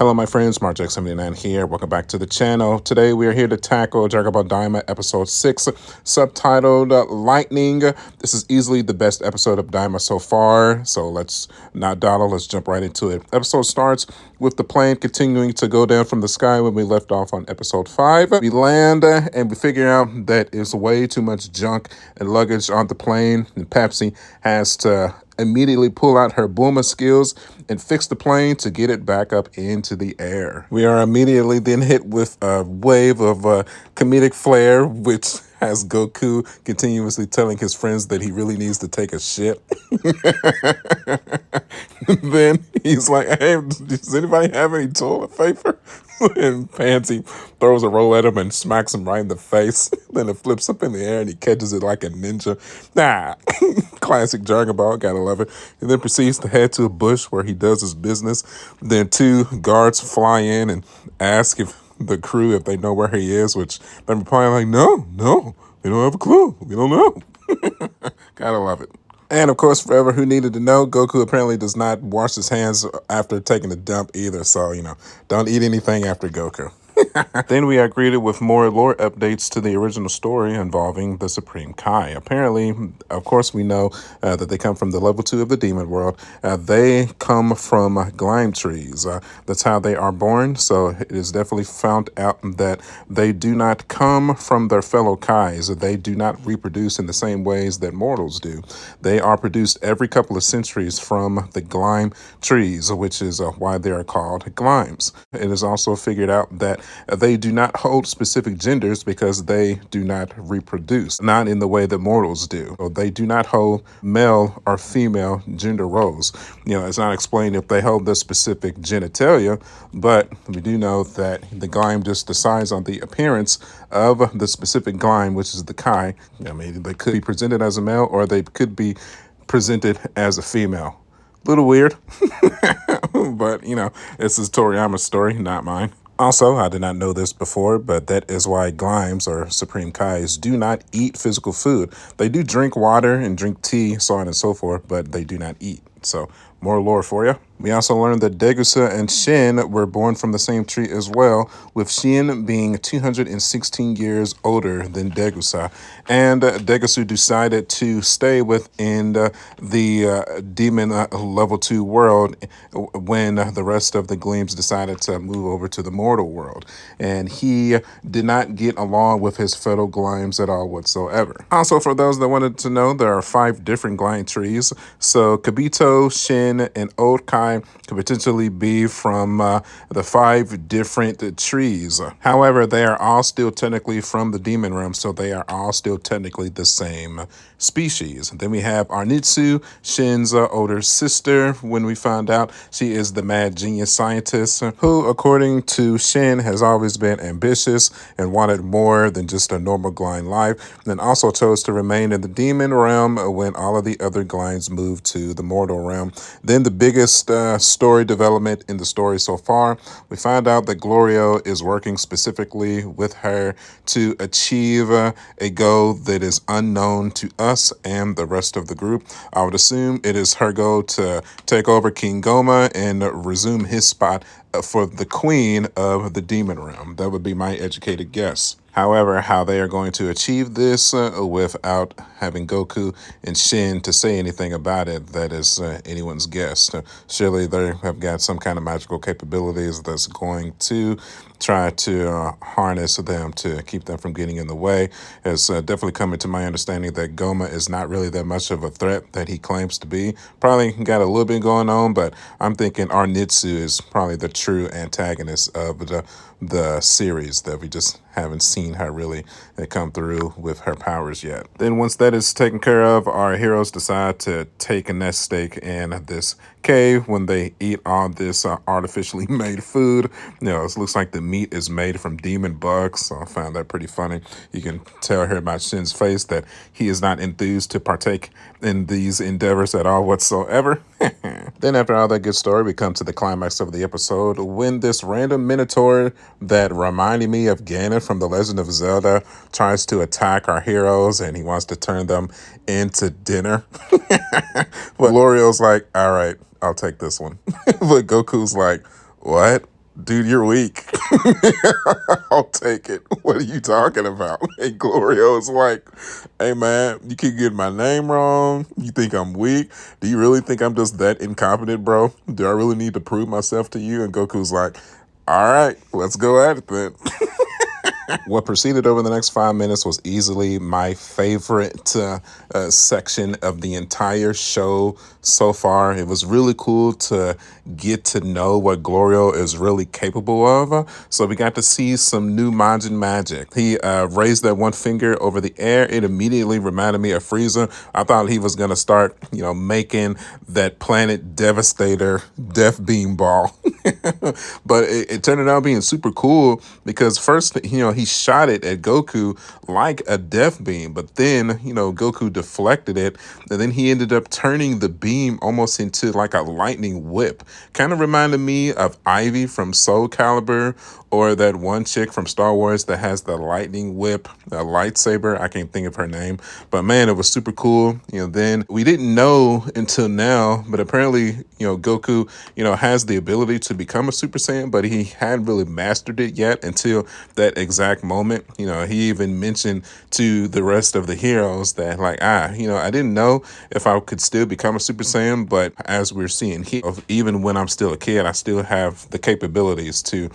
Hello, my friends. MarkJack79 here. Welcome back to the channel. Today, we are here to tackle Dragon Ball Daima Episode 6, subtitled Lightning. This is easily the best episode of Daima so far, so let's not dawdle. Let's jump right into it. Episode starts with the plane continuing to go down from the sky when we left off on Episode 5. We land and we figure out that it's way too much junk and luggage on the plane, and Pepsi has to immediately pull out her boomer skills and fix the plane to get it back up into the air. We are immediately then hit with a wave of comedic flair, which has Goku continuously telling his friends that he really needs to take a shit. Then he's like, hey, does anybody have any toilet paper? And Pansy throws a roll at him and smacks him right in the face. Then it flips up in the air and he catches it like a ninja. Classic Dragon Ball, gotta love it. And then proceeds to head to a bush where he does his business. Then two guards fly in and ask if the crew if they know where he is, which they're replying like, no, we don't have a clue. We don't know. Gotta love it. And of course, forever who needed to know, Goku apparently does not wash his hands after taking a dump either. So, don't eat anything after Goku. Then we are greeted with more lore updates to the original story involving the Supreme Kai. Apparently, of course, we know that they come from the level 2 of the demon world. They come from glime trees. That's how they are born. So it is definitely found out that they do not come from their fellow Kais. They do not reproduce in the same ways that mortals do. They are produced every couple of centuries from the glime trees, which is why they are called glimes. It is also figured out that they do not hold specific genders because they do not reproduce, not in the way that mortals do. So they do not hold male or female gender roles. It's not explained if they hold the specific genitalia, but we do know that the glime just decides on the appearance of the specific glime, which is the Kai. They could be presented as a male or they could be presented as a female. Little weird, but this is Toriyama's story, not mine. Also, I did not know this before, but that is why glimes or Supreme Kais do not eat physical food. They do drink water and drink tea, so on and so forth, but they do not eat. So, more lore for you. We also learned that Degussa and Shin were born from the same tree as well, with Shin being 216 years older than Degussa. And Degussa decided to stay within the demon level 2 world when the rest of the Gleams decided to move over to the mortal world. And he did not get along with his fellow Glimes at all whatsoever. Also, for those that wanted to know, there are 5 different Glime trees. So Kibito, Shin, and Old Kai could potentially be from the 5 different trees. However, they are all still technically from the demon realm, so they are all still technically the same species. Then we have Arnitsu, Shin's older sister. When we found out, she is the mad genius scientist who, according to Shin, has always been ambitious and wanted more than just a normal Glime life, and also chose to remain in the demon realm when all of the other Glimes moved to the mortal realm. Then the biggest story development in the story so far, we find out that Glorio is working specifically with her to achieve a goal that is unknown to us and the rest of the group. I would assume it is her goal to take over King Goma and resume his spot for the queen of the demon realm. That would be my educated guess. However, how they are going to achieve this without having Goku and Shin to say anything about it, that is anyone's guess. Surely they have got some kind of magical capabilities that's going to try to harness them to keep them from getting in the way. It's definitely coming to my understanding that Goma is not really that much of a threat that he claims to be. Probably got a little bit going on, but I'm thinking Arnitsu is probably the true antagonist of the series that we just haven't seen her really come through with her powers yet. Then once that is taken care of, our heroes decide to take a nest stake in this cave when they eat all this artificially made food. It looks like the meat is made from demon bugs, so I found that pretty funny. You can tell here by Shin's face that he is not enthused to partake in these endeavors at all whatsoever. Then after all that good story, we come to the climax of the episode when this random Minotaur that reminded me of Ganon from The Legend of Zelda tries to attack our heroes and he wants to turn them into dinner. But Glorio's like, all right, I'll take this one. But Goku's like, what? Dude, you're weak. I'll take it. What are you talking about? Hey, Glorio's like, hey man, you keep getting my name wrong. You think I'm weak? Do you really think I'm just that incompetent, bro? Do I really need to prove myself to you? And Goku's like, all right, let's go at it then. What proceeded over the next 5 minutes was easily my favorite section of the entire show so far. It was really cool to get to know what Glorio is really capable of. So we got to see some new Majin magic. He raised that one finger over the air. It immediately reminded me of Frieza. I thought he was going to start, making that planet devastator death beam ball. But it turned out being super cool because first, he shot it at Goku like a death beam, but then, Goku deflected it, and then he ended up turning the beam almost into like a lightning whip. Kind of reminded me of Ivy from Soul Calibur, or that one chick from Star Wars that has the lightning whip, a lightsaber. I can't think of her name, but man, it was super cool. Then we didn't know until now, but apparently, Goku, has the ability to become a Super Saiyan, but he hadn't really mastered it yet until that exact moment. He even mentioned to the rest of the heroes that like, I didn't know if I could still become a Super Saiyan, but as we're seeing here, even when I'm still a kid, I still have the capabilities to,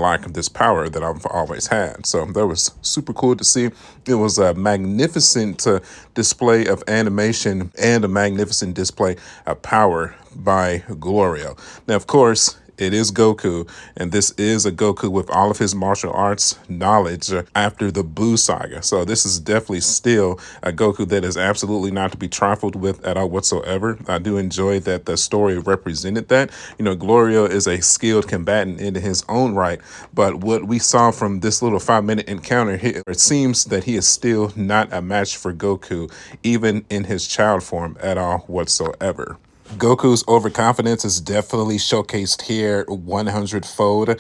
unlock this power that I've always had. So that was super cool to see. It was a magnificent display of animation and a magnificent display of power by Glorio. Now, of course, it is Goku, and this is a Goku with all of his martial arts knowledge after the Buu saga. So this is definitely still a Goku that is absolutely not to be trifled with at all whatsoever. I do enjoy that the story represented that. Glorio is a skilled combatant in his own right, but what we saw from this little 5-minute encounter here, it seems that he is still not a match for Goku, even in his child form at all whatsoever. Goku's overconfidence is definitely showcased here 100-fold.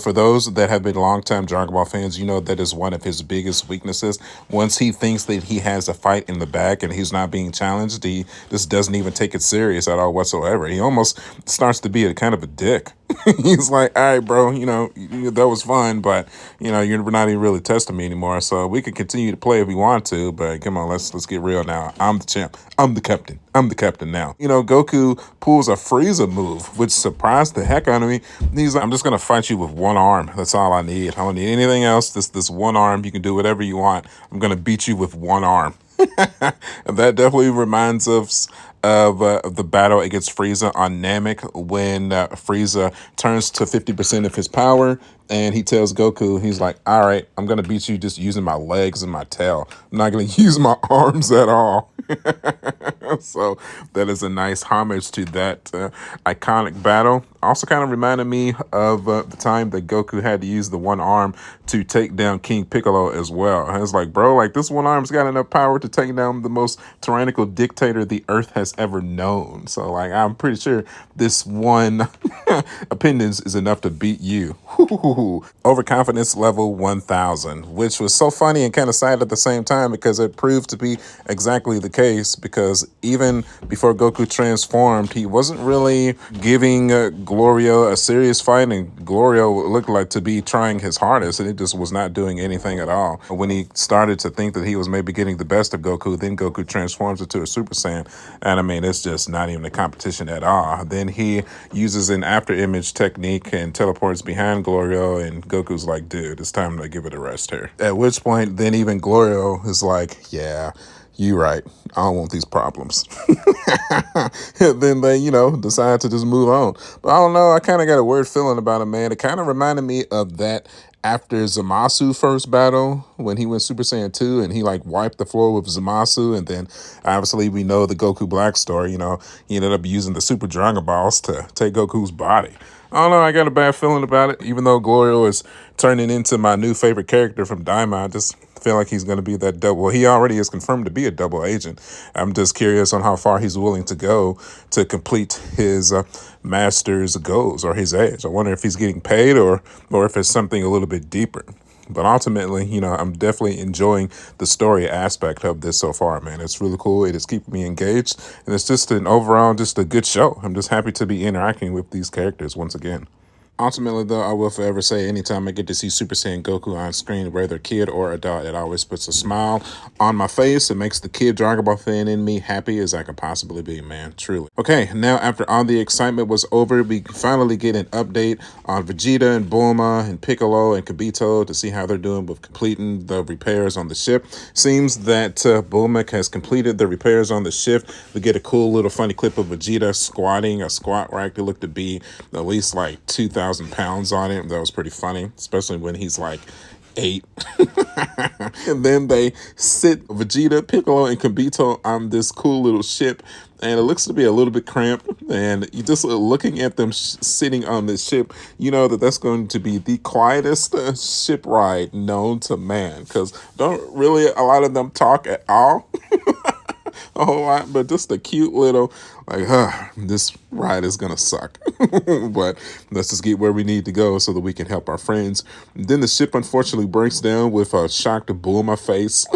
For those that have been longtime Dragon Ball fans, that is one of his biggest weaknesses. Once he thinks that he has a fight in the bag and he's not being challenged, he just doesn't even take it serious at all whatsoever. He almost starts to be a kind of a dick. He's like, all right, bro, that was fun, but, you're not even really testing me anymore. So we can continue to play if we want to, but come on, let's get real now. I'm the champ. I'm the captain. I'm the captain now. Goku pulls a Frieza move, which surprised the heck out of me. He's like, I'm just going to fight you with one arm. That's all I need. I don't need anything else. This one arm, you can do whatever you want. I'm going to beat you with one arm. And that definitely reminds us of the battle against Frieza on Namek when Frieza turns to 50% of his power and he tells Goku, he's like, all right, I'm going to beat you just using my legs and my tail. I'm not going to use my arms at all. So that is a nice homage to that iconic battle. Also kind of reminded me of the time that Goku had to use the one arm to take down King Piccolo as well. And it's like, bro, like this one arm's got enough power to take down the most tyrannical dictator the earth has ever known. So like, I'm pretty sure this one appendage is enough to beat you. Overconfidence level 1000, which was so funny and kind of sad at the same time because it proved to be exactly the case, because even before Goku transformed, he wasn't really giving Glorio a serious fight, and Glorio looked like to be trying his hardest, and it just was not doing anything at all. When he started to think that he was maybe getting the best of Goku, then Goku transforms into a Super Saiyan, and I mean, it's just not even a competition at all. Then he uses an after image technique and teleports behind Glorio, and Goku's like, dude, it's time to give it a rest here. At which point, then even Glorio is like, yeah, you right. I don't want these problems. And then they, decide to just move on. But I don't know. I kind of got a weird feeling about it, man. It kind of reminded me of that after Zamasu first battle when he went Super Saiyan 2 and he like wiped the floor with Zamasu. And then obviously we know the Goku Black story, he ended up using the Super Dragon Balls to take Goku's body. I don't know. I got a bad feeling about it. Even though Glorio is turning into my new favorite character from Daima, I just feel like he's going to be that double. Well, he already is confirmed to be a double agent. I'm just curious on how far he's willing to go to complete his master's goals or his age. I wonder if he's getting paid or if it's something a little bit deeper. But ultimately, I'm definitely enjoying the story aspect of this so far, man. It's really cool. It is keeping me engaged. And it's just an overall, just a good show. I'm just happy to be interacting with these characters once again. Ultimately, though, I will forever say anytime I get to see Super Saiyan Goku on screen, whether kid or adult, it always puts a smile on my face. It makes the kid Dragon Ball fan in me happy as I can possibly be, man. Truly. Okay, now after all the excitement was over, we finally get an update on Vegeta and Bulma and Piccolo and Kibito to see how they're doing with completing the repairs on the ship. Seems that Bulma has completed the repairs on the ship. We get a cool little funny clip of Vegeta squatting a squat rack that looked to be at least like 2,000 pounds on it. That was pretty funny, especially when he's like 8. And then they sit Vegeta, Piccolo, and Kibito on this cool little ship, and it looks to be a little bit cramped. And you just looking at them sitting on this ship, you know that that's going to be the quietest ship ride known to man, because don't really a lot of them talk at all. A whole lot, but just a cute little like, this ride is gonna suck. But let's just get where we need to go so that we can help our friends. Then the ship unfortunately breaks down with a shock to Bulma face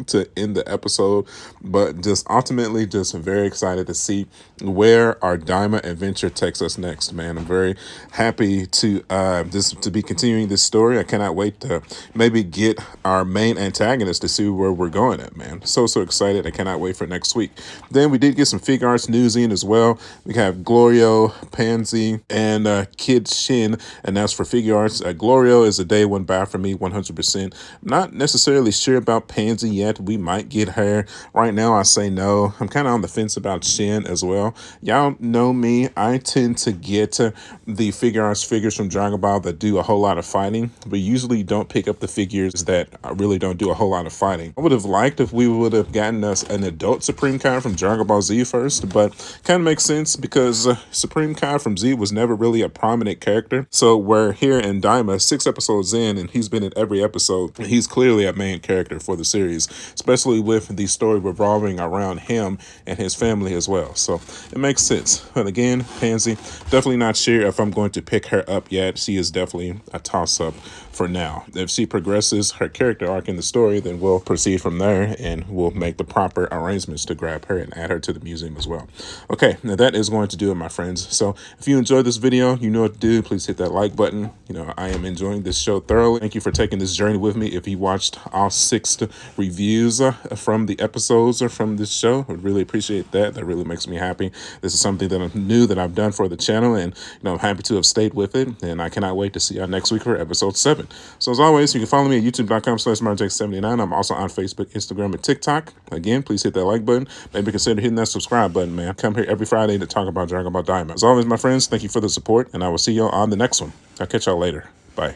to end the episode. But just ultimately just very excited to see where our Daima adventure takes us next, man. I'm very happy to to be continuing this story. I cannot wait to maybe get our main antagonist to see where we're going at, man. So excited. I cannot wait for next week. Then we did get some figure arts news in as well. We have Glorio, Pansy, and Kid Shin, and that's for figure arts. Glorio is a day one buy for me, 100%. Not necessarily sure about Pansy yet. We might get her. Right now, I say no. I'm kind of on the fence about Shin as well. Y'all know me. I tend to get the figure arts figures from Dragon Ball that do a whole lot of fighting, but usually don't pick up the figures that really don't do a whole lot of fighting. I would have liked if we would have gotten us an adult Supreme Kai from Dragon Ball Z first, but kind of makes sense because Supreme Kai from Z was never really a prominent character. So we're here in Daima 6 episodes in, and he's been in every episode. He's clearly a main character for the series, especially with the story revolving around him and his family as well. So it makes sense. But again, Pansy, definitely not sure if I'm going to pick her up yet. She is definitely a toss-up for now. If she progresses her character arc in the story, then we'll proceed from there and we'll make the proper arrangements to grab her and add her to the museum as well. Okay, now that is going to do it, my friends. So if you enjoyed this video, you know what to do. Please hit that like button. You know, I am enjoying this show thoroughly. Thank you for taking this journey with me. If you watched all 6 reviews from the episodes or from this show, I would really appreciate that. That really makes me happy. This is something that I'm new that I've done for the channel, and I'm happy to have stayed with it. And I cannot wait to see y'all next week for episode 7. So as always, you can follow me at youtube.com/marjake79. I'm also on Facebook, Instagram, and TikTok. Again, please hit that like button. Maybe consider hitting that subscribe button, man. Come here every Friday to talk about Dragon Ball Daima. As always, my friends, thank you for the support, and I will see y'all on the next one. I'll catch y'all later. Bye.